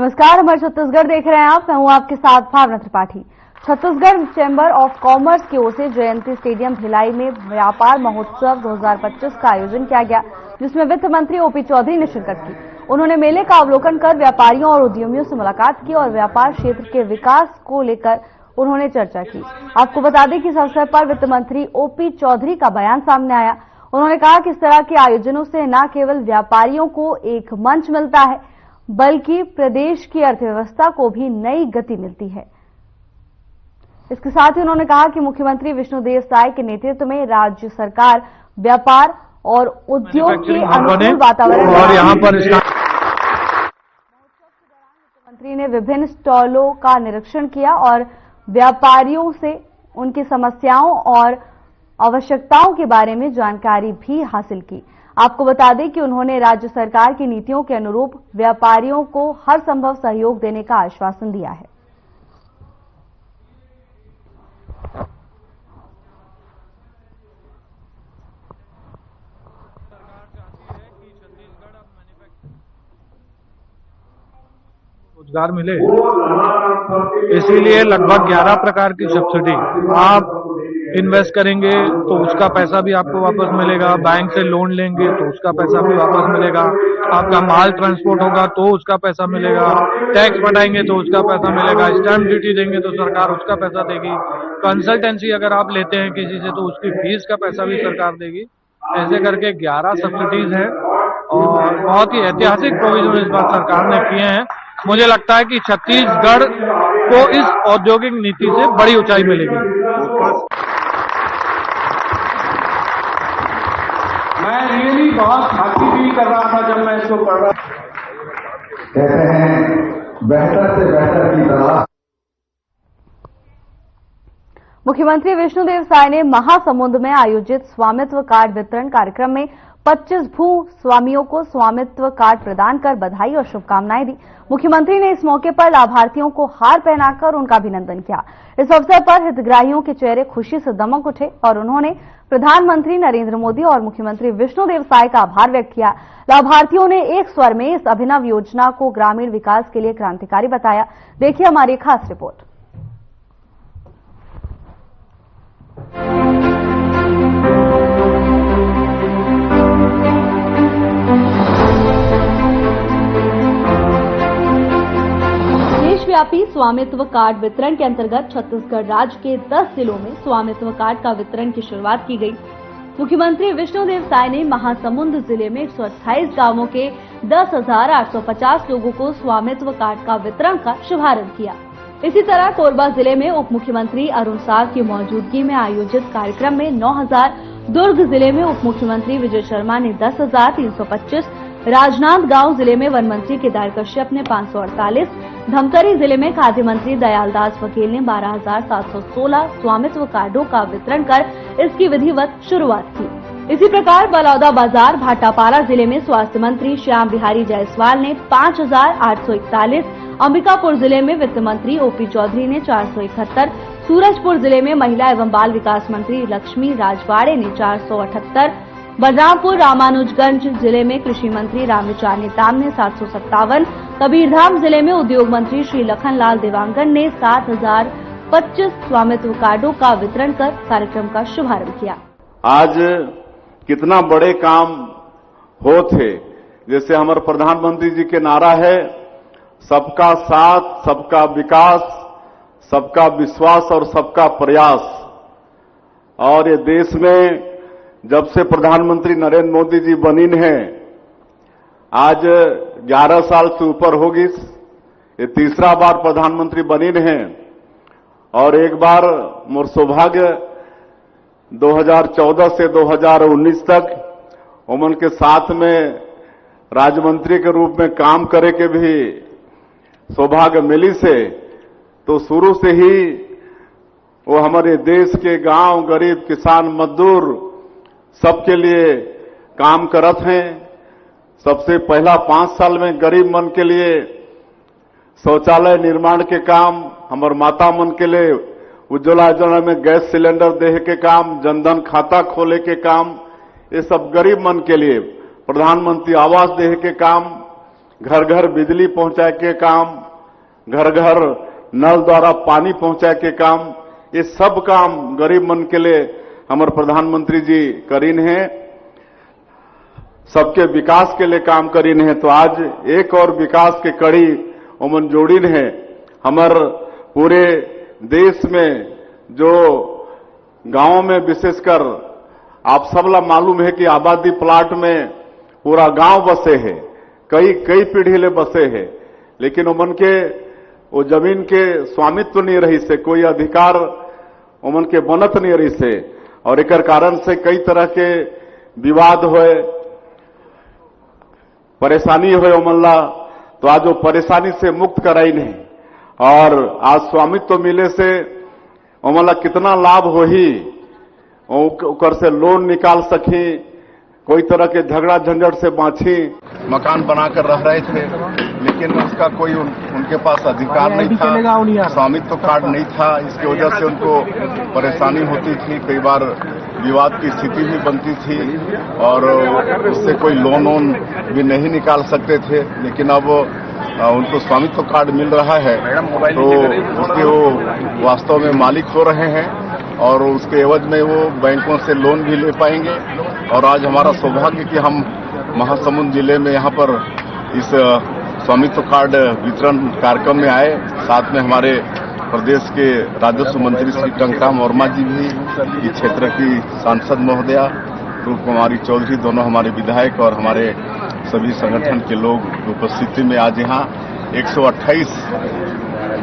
नमस्कार, हमारे छत्तीसगढ़ देख रहे हैं आप। मैं हूं आपके साथ Bhavna Tripathi. Chhattisgarh chamber of commerce की ओर से जयंती स्टेडियम भिलाई में व्यापार महोत्सव 2025 का आयोजन किया गया, जिसमें वित्त मंत्री ओपी चौधरी ने शिरकत की। उन्होंने मेले का अवलोकन कर व्यापारियों और उद्यमियों से मुलाकात की और व्यापार क्षेत्र के विकास को लेकर उन्होंने चर्चा की। आपको बता दें कि इस अवसर पर वित्त मंत्री ओपी चौधरी का बयान सामने आया। उन्होंने कहा कि इस तरह के आयोजनों से न केवल व्यापारियों को एक मंच मिलता है, बल्कि प्रदेश की अर्थव्यवस्था को भी नई गति मिलती है। इसके साथ ही उन्होंने कहा कि मुख्यमंत्री विष्णुदेव साय के नेतृत्व में राज्य सरकार व्यापार और उद्योग के अनुकूल वातावरण और यहाँ पर मुख्यमंत्री ने विभिन्न स्टॉलों का निरीक्षण किया और व्यापारियों से उनकी समस्याओं और आवश्यकताओं के बारे में जानकारी भी हासिल की। आपको बता दें कि उन्होंने राज्य सरकार की नीतियों के अनुरूप व्यापारियों को हर संभव सहयोग देने का आश्वासन दिया है। रोजगार मिले, इसीलिए लगभग 11 प्रकार की सब्सिडी। आप इन्वेस्ट करेंगे तो उसका पैसा भी आपको वापस मिलेगा, बैंक से लोन लेंगे तो उसका पैसा भी वापस मिलेगा, आपका माल ट्रांसपोर्ट होगा तो उसका पैसा मिलेगा, टैक्स बढ़ाएंगे तो उसका पैसा मिलेगा, स्टैंप ड्यूटी देंगे तो सरकार उसका पैसा देगी, कंसल्टेंसी अगर आप लेते हैं किसी से तो उसकी फीस का पैसा भी सरकार देगी। ऐसे करके 11 सब्सिडीज हैं और बहुत ही ऐतिहासिक प्रोविजन इस बार सरकार ने किए हैं। मुझे लगता है कि छत्तीसगढ़ को इस औद्योगिक नीति से बड़ी ऊंचाई मिलेगी। मैं रियली बहुत हैप्पी फील कर रहा था जब मैं इसको पढ़ रहा था। कहते हैं बेहतर से बेहतर की तरह। मुख्यमंत्री विष्णुदेव साय ने महासमुंद में आयोजित स्वामित्व कार्ड वितरण कार्यक्रम में 25 भू स्वामियों को स्वामित्व कार्ड प्रदान कर बधाई और शुभकामनाएं दी। मुख्यमंत्री ने इस मौके पर लाभार्थियों को हार पहनाकर उनका अभिनंदन किया। इस अवसर पर हितग्राहियों के चेहरे खुशी से दमक उठे और उन्होंने प्रधानमंत्री नरेंद्र मोदी और मुख्यमंत्री विष्णुदेव साय का आभार व्यक्त किया। लाभार्थियों ने एक स्वर में इस अभिनव योजना को ग्रामीण विकास के लिए क्रांतिकारी बताया। देखिए हमारी खास रिपोर्ट। देशव्यापी स्वामित्व कार्ड वितरण के अंतर्गत छत्तीसगढ़ राज्य के 10 जिलों में स्वामित्व कार्ड का वितरण की शुरुआत की गई। मुख्यमंत्री विष्णुदेव साय ने महासमुंद जिले में 128 गांवों के 10,850 लोगों को स्वामित्व कार्ड का वितरण का शुभारंभ किया। इसी तरह कोरबा जिले में उप मुख्यमंत्री अरुण साव की मौजूदगी में आयोजित कार्यक्रम में 9,000, दुर्ग जिले में उप मुख्यमंत्री विजय शर्मा ने 10,325, राजनांदगांव जिले में वन मंत्री केदार कश्यप ने 548, धमतरी जिले में खाद्य मंत्री दयालदास बघेल ने 12,716 स्वामित्व कार्डों का वितरण कर इसकी विधिवत शुरुआत की। इसी प्रकार बलौदा बाजार भाटापारा जिले में स्वास्थ्य मंत्री श्याम बिहारी जायसवाल ने 5,841, अंबिकापुर जिले में वित्त मंत्री ओपी चौधरी ने 471, सूरजपुर जिले में महिला एवं बाल विकास मंत्री लक्ष्मी राजवाड़े ने 478, बलरामपुर रामानुजगंज जिले में कृषि मंत्री रामविचार नेताम ने 757, कबीरधाम जिले में उद्योग मंत्री श्री लखनलाल देवांगन ने 7,025 स्वामित्व कार्डों का वितरण कर कार्यक्रम का शुभारंभ किया। आज कितना बड़े काम हो थे, जैसे हमारे प्रधानमंत्री जी के नारा है, सबका साथ, सबका विकास, सबका विश्वास और सबका प्रयास। और ये देश में जब से प्रधानमंत्री नरेंद्र मोदी जी बनी हैं, आज 11 साल से ऊपर होगी, ये तीसरा बार प्रधानमंत्री बनी हैं। और एक बार मोर सौभाग्य 2014 से 2019 तक उमन के साथ में राज्य मंत्री के रूप में काम करे के भी सौभाग्य मिली से, तो शुरू से ही वो हमारे देश के गांव, गरीब, किसान, मजदूर सबके लिए काम करत हैं। सबसे पहला 5 साल में गरीब मन के लिए शौचालय निर्माण के काम, हमार माता मन के लिए उज्ज्वला योजना में गैस सिलेंडर देने के काम, जनधन खाता खोले के काम, ये सब गरीब मन के लिए प्रधानमंत्री आवास देने के काम, घर घर बिजली पहुंचाए के काम, घर घर नल द्वारा पानी पहुंचाए के काम, ये सब काम गरीब मन के लिए हमारे प्रधानमंत्री जी करीन है, सबके विकास के लिए काम करीन है। तो आज एक और विकास के कड़ी ओमन जोड़ीन है। हमार पूरे देश में जो गांवों में विशेषकर आप सबला मालूम है कि आबादी प्लाट में पूरा गांव बसे है, कई पीढ़ी ले बसे है, लेकिन ओमन के वो जमीन के स्वामित्व नहीं रही से, कोई अधिकार ओमन के बनत नहीं रही से, और एक कारण से कई तरह के विवाद होए, परेशानी होए ओमनला। तो आज वो परेशानी से मुक्त कराई नहीं, और आज स्वामित्व मिले से ओमनला कितना लाभ हो ही, ओकर से लोन निकाल सकी, कोई तरह के झगड़ा झंझट से बाँची। मकान बनाकर रह रहे थे, लेकिन उसका कोई उनके पास अधिकार नहीं था, स्वामित्व कार्ड नहीं था। इसकी वजह से उनको परेशानी होती थी, कई बार विवाद की स्थिति भी बनती थी, और उससे कोई लोन वोन भी नहीं निकाल सकते थे। लेकिन अब उनको स्वामित्व कार्ड मिल रहा है, तो उसके वो वास्तव में मालिक हो रहे हैं, और उसके एवज में वो बैंकों से लोन भी ले पाएंगे। और आज हमारा सौभाग्य कि हम महासमुंद जिले में यहाँ पर इस स्वामित्व कार्ड वितरण कार्यक्रम में आए। साथ में हमारे प्रदेश के राजस्व मंत्री श्री टंकराम वर्मा जी भी, इस क्षेत्र की सांसद महोदया रूप कुमारी चौधरी, दोनों हमारे विधायक और हमारे सभी संगठन के लोग उपस्थिति में आज यहाँ 128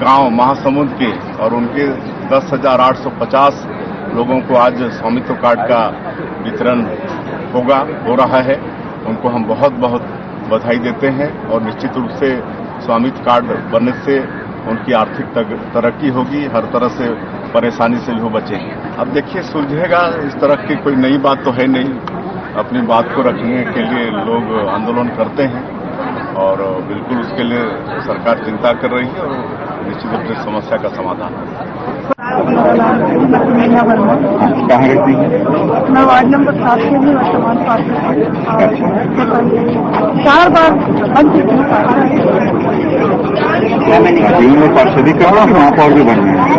गांव महासमुंद के और उनके 10,850 लोगों को आज स्वामित्व कार्ड का वितरण हो रहा है। उनको हम बहुत बहुत बधाई देते हैं, और निश्चित रूप से स्वामित्व कार्ड बनने से उनकी आर्थिक तरक्की होगी, हर तरह से परेशानी से भी वो बचेंगे। अब देखिए सुलझेगा, इस तरह की कोई नई बात तो है नहीं। अपनी बात को रखने के लिए लोग आंदोलन करते हैं, और बिल्कुल उसके लिए सरकार चिंता कर रही है, और निश्चित रूप से समस्या का समाधान होगा। कहाँ रहती है? मैं वार्ड नंबर 7 के भी वर्तमान पार्षद 4 बार बन चुकी हूँ। पार्षदी करना वहाँ पर भी बनना है,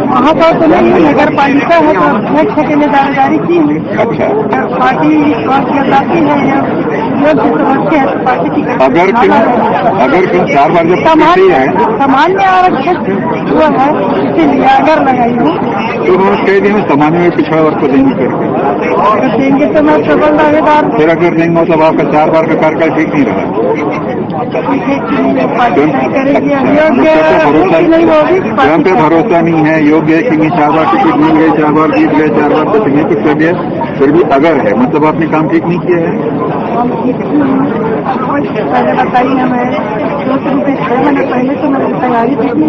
वहाँ पर तो नहीं, नगर पालिका है तो अध्यक्ष के लिए दावेदारी की है। अच्छा, पार्टी जाती है या समझते हैं तो पार्टी की अगर क्यों 4 बार जब है सामान्य आरक्षण हुआ है, इसीलिए अगर लगाई हूँ तो उन्होंने कह दिया सामान्य में पिछड़ा वर्ग को देंगे करके, अगर देंगे तो मैं प्रबल दावेदार। फिर अगर नहीं मतलब आपका 4 बार का कार्यकाल ठीक नहीं रहा, स्वयं पे भरोसा नहीं है, योग्य है कि नहीं, 4 बार टिकट मिल गए, 4 बार जीत गए, 4 बार तो नहीं कुछ कर दिया, फिर भी अगर है मतलब आपने काम ठीक नहीं किया है। पहले बताइए, हमें 2 रुपये 6 महीने पहले तो मैंने तैयारी की थी,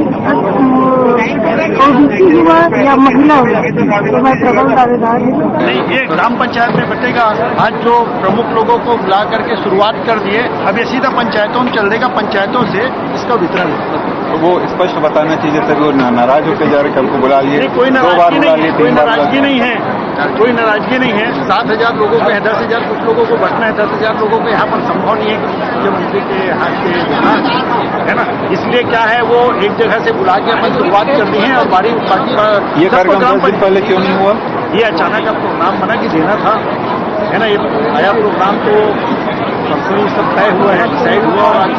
ओबीसी हुआ या महिला हुआ तो मैं प्रबल दावेदार हूँ। नहीं, ये ग्राम पंचायत में बटेगा। आज जो प्रमुख लोगों को बुला करके शुरुआत कर दिए, अब ये सीधा पंचायतों में चल देगा, पंचायतों से इसका वितरण होगा। तो वो स्पष्ट बताना चाहिए, तभी वो नाराज होकर जा रहे कि हमको बुला लिए, कोई 2 बार बुला लिए, 3 बार नाराजगी नहीं है, कोई नाराजगी नहीं है। 7,000 लोगों को है, 10,000 कुछ लोगों को बटना है, 10,000 लोगों को यहाँ पर संभव नहीं है कि मुख्यमंत्री के हाथ से है ना। इसलिए क्या है, वो एक जगह से बुला के अपन शुरुआत करनी है, और बारी ये कार्यक्रम 10 दिन पहले क्यों नहीं हुआ? ये अचानक अब प्रोग्राम बना कि देना था, है ना। ये आया प्रोग्राम तो परसों ही सब तय हुआ है, डिसाइड हुआ, और आज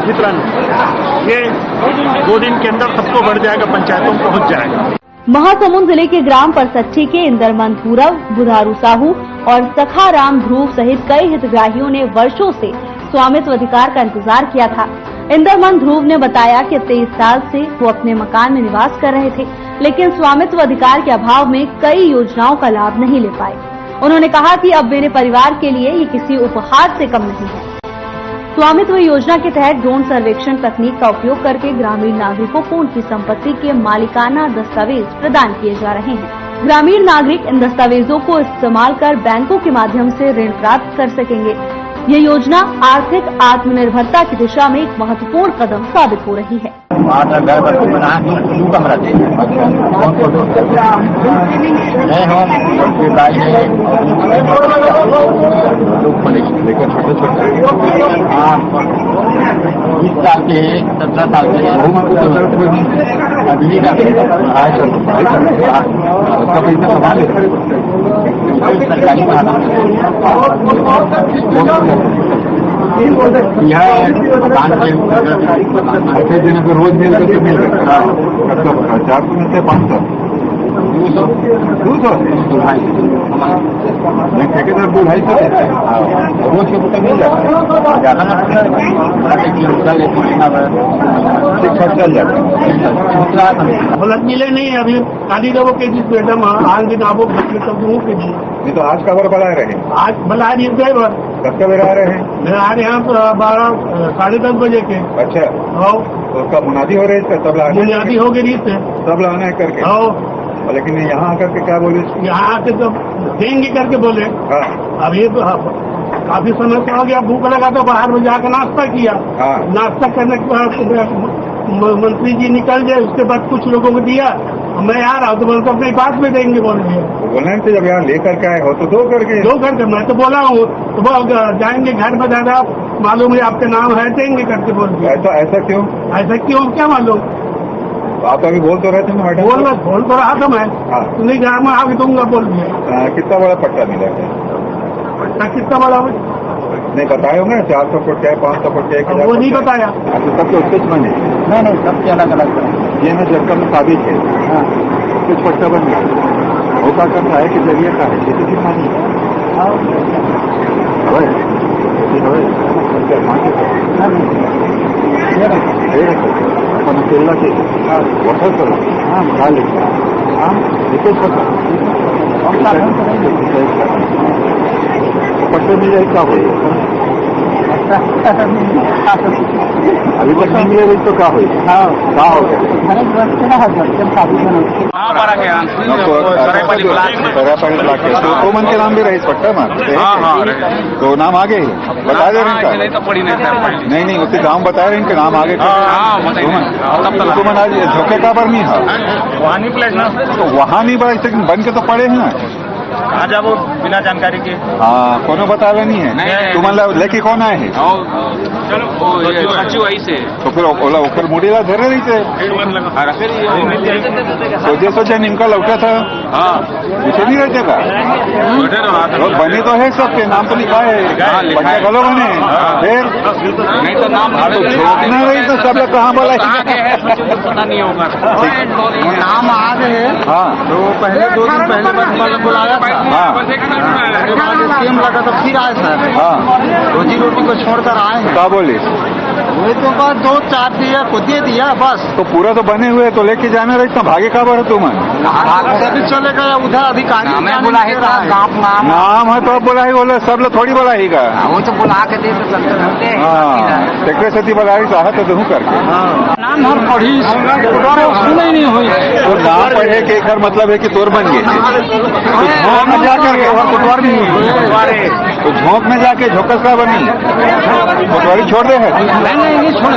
वितरण ये 2 दिन के अंदर सबको बढ़ जाएगा, पंचायतों में पहुंच जाएगा। महासमुंद जिले के ग्राम परसठी के इंदरमन धूरव, बुधारू साहू और सखाराम ध्रुव सहित कई हितग्राहियों ने वर्षों से स्वामित्व अधिकार का इंतजार किया था। इंदरमन ध्रुव ने बताया कि 23 साल से वो अपने मकान में निवास कर रहे थे, लेकिन स्वामित्व अधिकार के अभाव में कई योजनाओं का लाभ नहीं ले पाए। उन्होंने कहा कि अब मेरे परिवार के लिए ये किसी उपहार से कम नहीं है। स्वामित्व योजना के तहत ड्रोन सर्वेक्षण तकनीक का उपयोग करके ग्रामीण नागरिकों को उनकी संपत्ति के मालिकाना दस्तावेज प्रदान किए जा रहे हैं। ग्रामीण नागरिक इन दस्तावेजों को इस्तेमाल कर बैंकों के माध्यम से ऋण प्राप्त कर सकेंगे। ये योजना आर्थिक आत्मनिर्भरता की दिशा में एक महत्वपूर्ण कदम साबित हो रही है। छोटे छोटे 20 साल के 17 साल के अभी का सरकारी यह ऐसे दिन को रोज मिल करके मिल रहा है 400 में से 500 200 ठेकेदार 250 देता है रोज के पुस्तक मिल जाता खर्चा चल जाता है फलक मिले नहीं अभी खाली लोगों के जिस मैडम आज दिन आपको के लिए नहीं तो आज खबर बढ़ा रहे हैं आज भला ड्राइवर कब का बेरा रहे हैं मेरा आ रहे हैं 12 साढ़े 10 बजे के अच्छा आओ तो उसका मुनादी हो रही है तबला बुनियादी हो गई रीत है तबला आना है करके आओ लेकिन यहाँ आकर के क्या बोले यहाँ आके तो देंगे करके बोले हाँ अभी तो काफी समय से हो गया भूख लगा तो बाहर में जाकर नाश्ता किया हाँ नाश्ता करने के बाद मंत्री जी निकल गए उसके बाद कुछ लोगों को दिया मैं आ रहा हूँ तो बोलते अपने पास में देंगे बोल दिया बोलने से जब यहाँ लेकर के आए हो तो दो करके मैं तो बोला हूँ तो वो जाएंगे घर में दादा मालूम है आपके नाम है देंगे करके बोल दिया ऐसा क्यों क्या मालूम आप अभी बोल तो रहे थे मैडम बोल तो रहा था मैं हाँ नहीं घर में आगे दूंगा बोल दिया कितना बड़ा पट्टा मिला है कितना बड़ा नहीं बताए होंगे 400 फुट क्या 500 फुट क्या वो नहीं बताया अच्छा सबके उसके बने नहीं सबके अलग अलग ये ना जब का मुताबिक है कुछ पट्टा बन गया होता करता है कि जरिए का है किसी की मानी अपन अकेला के वसत करो खा लेते पट्टे मिल जाए क्या होगा अभी तक नहीं मिले तो क्या हो तो मन के नाम भी रही पट्टा मारते तो नाम आगे ही बता दे रहे हैं नहीं उसी गाँव बता रहे हैं इनके नाम आगे तो मन आज झोंके का पर नहीं है तो वहाँ नहीं बड़ा बन के तो पड़े हैं ना कहाँ जाबो बिना जानकारी के हाँ कोनो बतावे नहीं है तो मतलब लेके कौन आए हैं तो फिर ओकर मुड़ीला धरे रही थे सोचे निमका लौटा था पीछे नहीं रहते का बने तो है सबके नाम तो लिखा है बच्चे गलो बने फिर नहीं तो नाम झोंकना रही तो सब लोग कहाँ बोला पता नहीं होगा नाम आ गए हाँ तो पहले 2 दिन पहले बुलाया हाँ सीएम लगा तो फिर आए सर हाँ रोजी रोटी को छोड़कर आए हैं क्या बोले वही तो बस 2-4 दिया को दे दिया बस तो पूरा तो बने हुए तो लेके जाना रही तो भागे का बार तुम सभी चले गए उधर अधिकारी बुला ही नाम है तो अब बोला ही बोले सब लोग थोड़ी बोला ही का वो तो बुला के दे तो चलते हाँ टेकरे सती बोला ही चाहत तो हूँ करके नाम हर पढ़ी सुने ही नहीं हुई तो नाम पढ़े के एक मतलब है कि तोर बन गए झोंक में जाकर तो झोंक में जाके झोंकस का बनी पटवारी छोड़ दे है नहीं छोड़े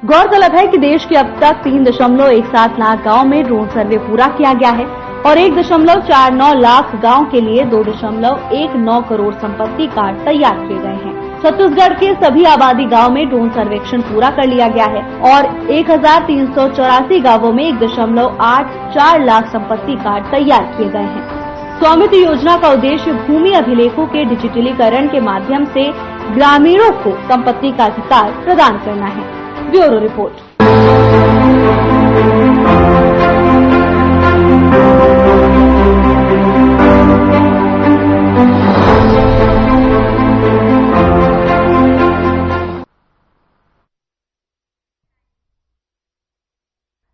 गौरतलब है कि देश के अब तक 3.17 लाख गांव में ड्रोन सर्वे पूरा किया गया है और 1.49 लाख गांव के लिए 2.19 करोड़ संपत्ति कार्ड तैयार किए गए हैं। छत्तीसगढ़ के सभी आबादी गांव में ड्रोन सर्वेक्षण पूरा कर लिया गया है और 1384 गांवों में 1.84 लाख संपत्ति कार्ड तैयार किए गए हैं। स्वामित्व योजना का उद्देश्य भूमि अभिलेखों के डिजिटलीकरण के माध्यम से ग्रामीणों को संपत्ति का अधिकार प्रदान करना है। Bureau report.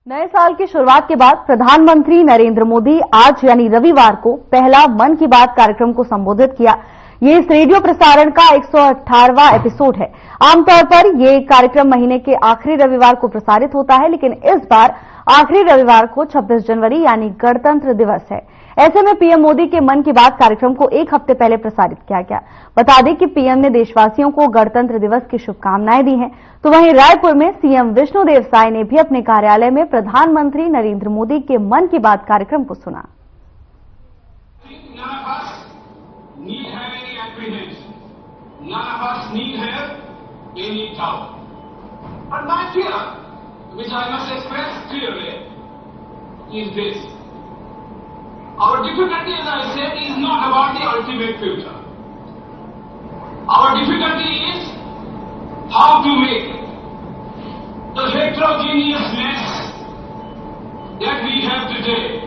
नए साल की शुरुआत के बाद प्रधानमंत्री नरेंद्र मोदी आज यानी रविवार को पहला मन की बात कार्यक्रम को संबोधित किया। ये इस रेडियो प्रसारण का 118वां एपिसोड है। आमतौर पर ये कार्यक्रम महीने के आखिरी रविवार को प्रसारित होता है, लेकिन इस बार आखिरी रविवार को 26 जनवरी यानी गणतंत्र दिवस है। ऐसे में पीएम मोदी के मन की बात कार्यक्रम को एक हफ्ते पहले प्रसारित किया गया। बता दें कि पीएम ने देशवासियों को गणतंत्र दिवस की शुभकामनाएं दी हैं। तो वहीं रायपुर में सीएम विष्णुदेव साय ने भी अपने कार्यालय में प्रधानमंत्री नरेंद्र मोदी के मन की बात कार्यक्रम को सुना। None of us need help, we need help. But my fear, which I must express clearly, is this. Our difficulty, as I said, is not about the ultimate future. Our difficulty is how to make the heterogeneous mess that we have today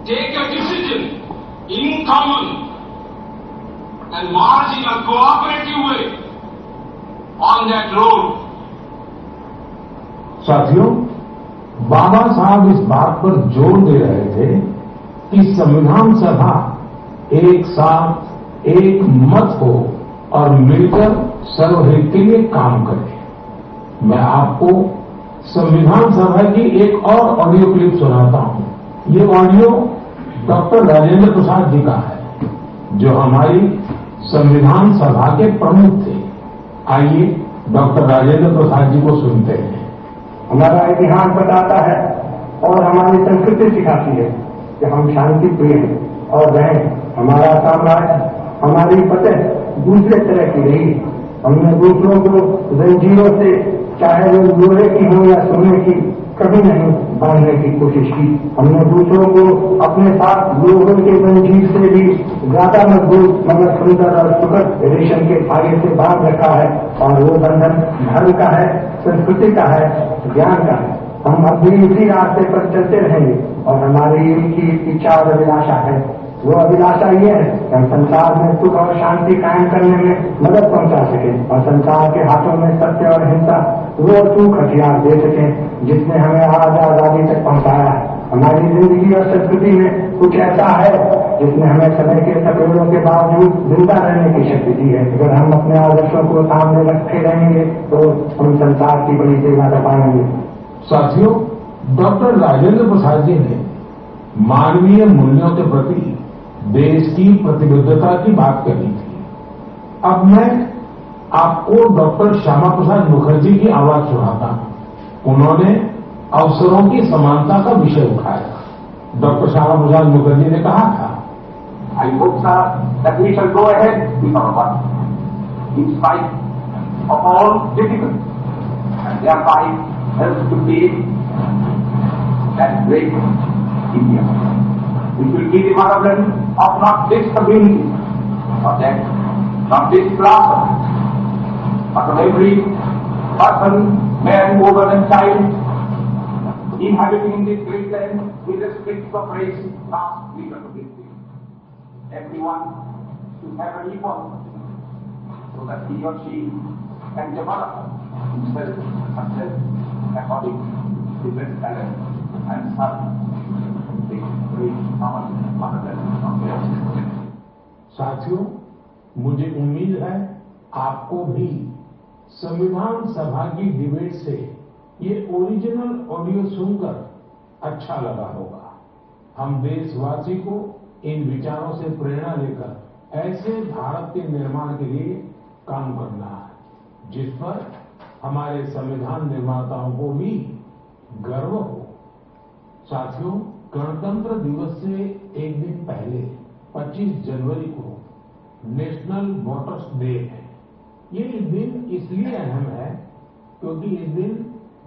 take a decision in common and march in a cooperative way on that road. साथियों, बाबा साहब इस बात पर जोर दे रहे थे कि संविधान सभा एक साथ एक मत हो और मिलकर सर्वहित के लिए काम करे। मैं आपको संविधान सभा की एक और ऑडियो क्लिप सुनाता हूं। ये ऑडियो डॉक्टर राजेंद्र प्रसाद जी का है, जो हमारी संविधान सभा के प्रमुख थे। आइए डॉक्टर राजेंद्र प्रसाद जी को सुनते हैं। हमारा इतिहास बताता है और हमारी संस्कृति सिखाती है कि हम शांति प्रिय हैं और रहें। हमारा साम्राज्य, हमारी फतेह दूसरे तरह की रही। हमने दूसरों को जंजीरों से, चाहे वो लोहे की हो या सोने की, कभी नहीं बांधने की कोशिश की। हमने दूसरों को अपने साथ लोगों के जंजीर से भी ज्यादा मजबूत मगर सुंदर और सुखद रेशम के धागे से बांध रखा है, और वो बंधन धर्म का है, संस्कृति का है, ज्ञान का है। हम अब भी इसी रास्ते पर चलते रहेंगे और हमारी इनकी इच्छा और अभिलाषा है। वो अभिलाषा ये है कि हम संसार में सुख और शांति कायम करने में मदद पहुंचा सकें और संसार के हाथों में सत्य और हिंसा वो अचूक हथियार दे सकें जिसने हमें आज आजादी तक पहुंचाया है। हमारी जिंदगी और संस्कृति में कुछ ऐसा है जिसने हमें समय के तकलीफों के बावजूद जिंदा रहने की शक्ति दी है। अगर हम अपने आदर्शों को सामने रखे रहेंगे तो हम संसार की बड़ी सेवा कर पाएंगे। साथियों, डॉक्टर राजेंद्र प्रसाद जी ने मानवीय मूल्यों के प्रति देश की प्रतिबद्धता की बात कही थी। अब मैं आपको डॉक्टर श्यामा प्रसाद मुखर्जी की आवाज सुनाता हूं। उन्होंने अवसरों की समानता का विषय उठाया। डॉक्टर श्यामा प्रसाद मुखर्जी ने कहा था, I hope, sir, that we shall go ahead with our work in spite of all difficulties and thereby help to build that great India. We will be the motherland of not this community, not this class, but of every person, man, woman and child inhabiting this great land with respect for race, class, legal ability. Everyone should have an equal so that he or she can develop himself according to his talent and serve the great motherland of theirs. साथियों, मुझे उम्मीद है आपको भी संविधान सभा की debate से ये ओरिजिनल ऑडियो सुनकर अच्छा लगा होगा। हम देशवासी को इन विचारों से प्रेरणा लेकर ऐसे भारत के निर्माण के लिए काम करना है जिस पर हमारे संविधान निर्माताओं को भी गर्व हो। साथियों, गणतंत्र दिवस से एक दिन पहले 25 जनवरी को नेशनल वोटर्स डे है। ये दिन इसलिए अहम है क्योंकि इस दिन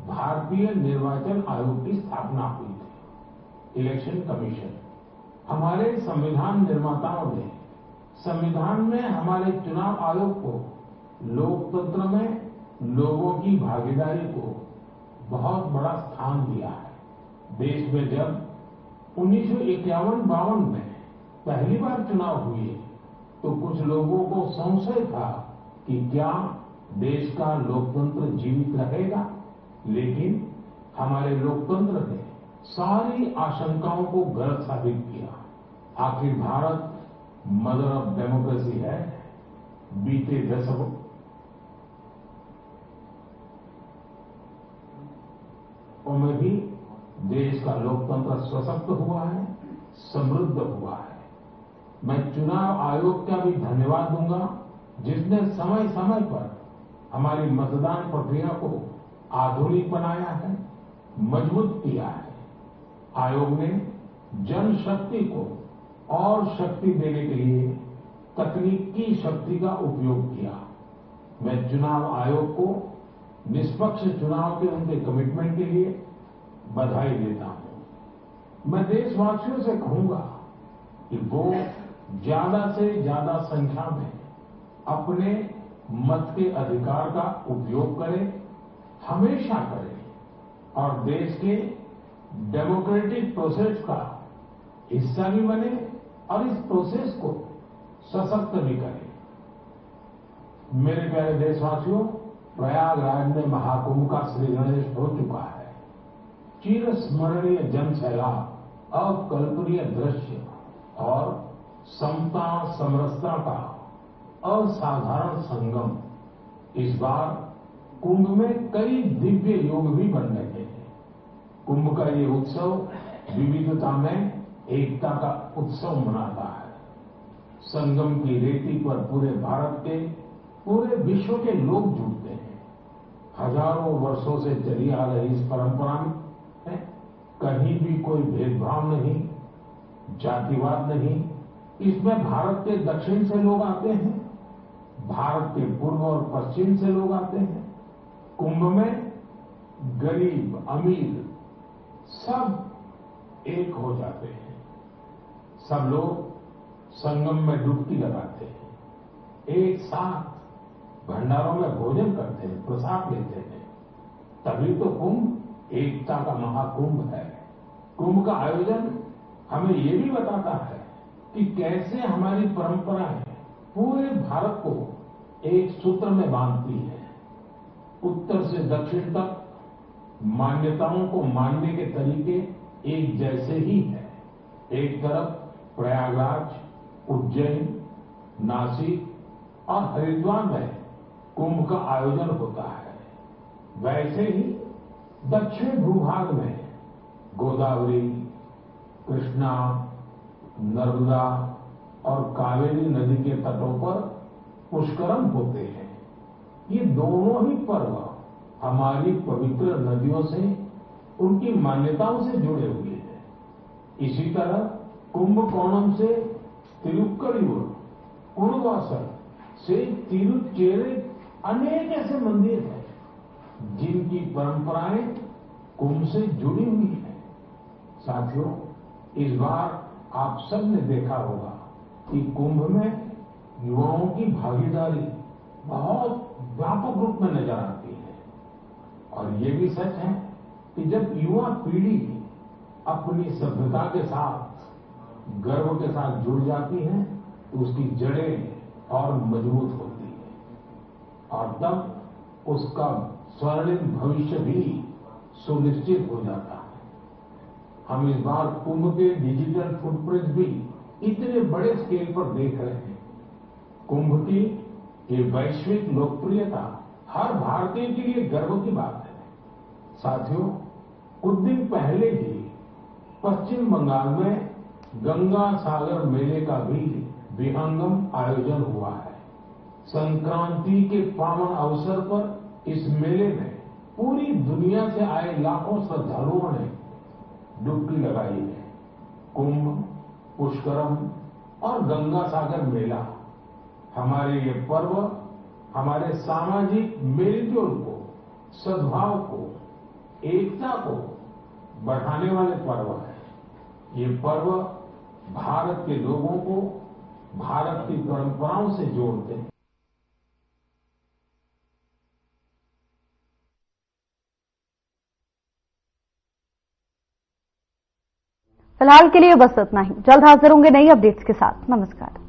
भारतीय निर्वाचन आयोग की स्थापना हुई थी। Election commission. हमारे संविधान निर्माताओं ने संविधान में हमारे चुनाव आयोग को लोकतंत्र में लोगों की भागीदारी को बहुत बड़ा स्थान दिया है। देश में जब 1951-52 में पहली बार चुनाव हुए तो कुछ लोगों को संशय था कि क्या देश का लोकतंत्र जीवित रहेगा, लेकिन हमारे लोकतंत्र ने सारी आशंकाओं को गलत साबित किया। आखिर भारत मदर ऑफ डेमोक्रेसी है। बीते दशकों में भी देश का लोकतंत्र सशक्त हुआ है, समृद्ध हुआ है। मैं चुनाव आयोग का भी धन्यवाद दूंगा जिसने समय समय पर हमारी मतदान प्रक्रिया को आधुनिक बनाया है, मजबूत किया है। आयोग ने जनशक्ति को और शक्ति देने के लिए तकनीकी शक्ति का उपयोग किया। मैं चुनाव आयोग को निष्पक्ष चुनाव के उनके कमिटमेंट के लिए बधाई देता हूं। मैं देशवासियों से कहूंगा कि वो ज्यादा से ज्यादा संख्या में अपने मत के अधिकार का उपयोग करें, हमेशा करें, और देश के डेमोक्रेटिक प्रोसेस का हिस्सा भी बने और इस प्रोसेस को सशक्त भी करें। मेरे प्यारे देशवासियों, प्रयागराज में महाकुंभ का श्री गणेश हो चुका है। चिरस्मरणीय जन सैलाब, अकल्पनीय दृश्य और समता समरसता का असाधारण संगम। इस बार कुंभ में कई दिव्य योग भी बन रहे हैं। कुंभ का ये उत्सव विविधता में एकता का उत्सव मनाता है। संगम की रेती पर पूरे भारत के, पूरे विश्व के लोग जुटते हैं। हजारों वर्षों से चली आ रही इस परंपरा में कहीं भी कोई भेदभाव नहीं, जातिवाद नहीं। इसमें भारत के दक्षिण से लोग आते हैं, भारत के पूर्व और पश्चिम से लोग आते हैं। कुंभ में गरीब अमीर सब एक हो जाते हैं। सब लोग संगम में डुबकी लगाते हैं, एक साथ भंडारों में भोजन करते हैं, प्रसाद लेते हैं। तभी तो कुंभ एकता का महाकुंभ है। कुंभ का आयोजन हमें ये भी बताता है कि कैसे हमारी परंपराएं पूरे भारत को एक सूत्र में बांधती है। उत्तर से दक्षिण तक मान्यताओं को मानने के तरीके एक जैसे ही हैं। एक तरफ प्रयागराज, उज्जैन, नासिक और हरिद्वार में कुंभ का आयोजन होता है, वैसे ही दक्षिण भूभाग में गोदावरी, कृष्णा, नर्मदा और कावेरी नदी के तटों पर पुष्करम होते हैं। ये दोनों ही पर्व हमारी पवित्र नदियों से, उनकी मान्यताओं से जुड़े हुए हैं। इसी तरह कुंभकोणम से तिरुक्कड़ियूर, उर्वासर से तिरुचेरे अनेक ऐसे मंदिर हैं जिनकी परंपराएं कुंभ से जुड़ी हुई हैं। साथियों, इस बार आप सबने देखा होगा कि कुंभ में युवाओं की भागीदारी बहुत व्यापक रूप में नजर आती है। और ये भी सच है कि जब युवा पीढ़ी अपनी सभ्यता के साथ, गर्व के साथ जुड़ जाती है तो उसकी जड़ें और मजबूत होती है और तब उसका स्वर्णिम भविष्य भी सुनिश्चित हो जाता है। हम इस बार कुंभ के डिजिटल फुटप्रिंट भी इतने बड़े स्केल पर देख रहे हैं। कुंभ की ये वैश्विक लोकप्रियता हर भारतीय के लिए गर्व की बात है। साथियों, कुछ दिन पहले ही पश्चिम बंगाल में गंगा सागर मेले का भी विहंगम आयोजन हुआ है। संक्रांति के पावन अवसर पर इस मेले में पूरी दुनिया से आए लाखों श्रद्धालुओं ने डुबकी लगाई है। कुंभ, पुष्करम और गंगा सागर मेला हमारे ये पर्व हमारे सामाजिक मेलजोल को, सद्भाव को, एकता को बढ़ाने वाले पर्व है। ये पर्व भारत के लोगों को भारत की परंपराओं से जोड़ते हैं। फिलहाल के लिए बस इतना ही। जल्द हाजिर होंगे नई अपडेट्स के साथ। नमस्कार।